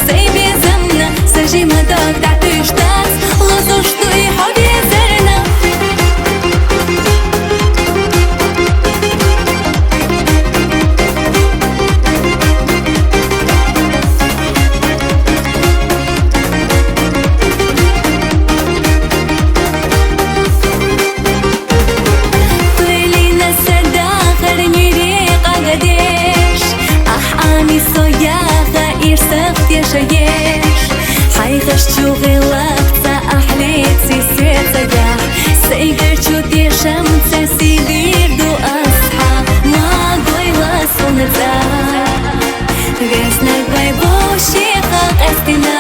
سي بيزمنا سجي مداك تعطيش تاس لازوش طيحة بيزرنا طويلينا سدا خرني ريقا قديش أحقاني صياغة إرسخت يا شيش حيخش شغلك تأحليت سيسيت سجاح سيقر شودي شمس سيدير دو أصحى ما قوي وصل نتاح غيسنا قوي بوشي خاق استنا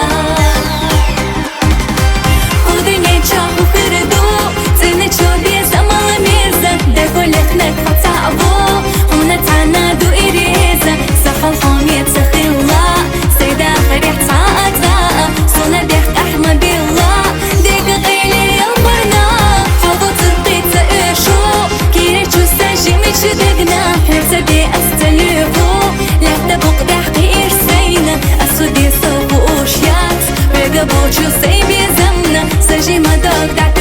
خودني تشاهو خردو تني شودي زمال ميرزا داكو لخنك فتعبو ونتعنا دو إريزا سخل خامية سخيلا سيدا خريح تعاتا صنا بيخت أحمى بالله ديك غيلي يلبرنا حظو ترقيت سأشو كيري تشو ساجي ميتش دقنا حرزة دي أستليفو لحدا بقدح قير سينا أسودي سوقو أوشيات رقبو تشو سي بيزمنا ساجي مداك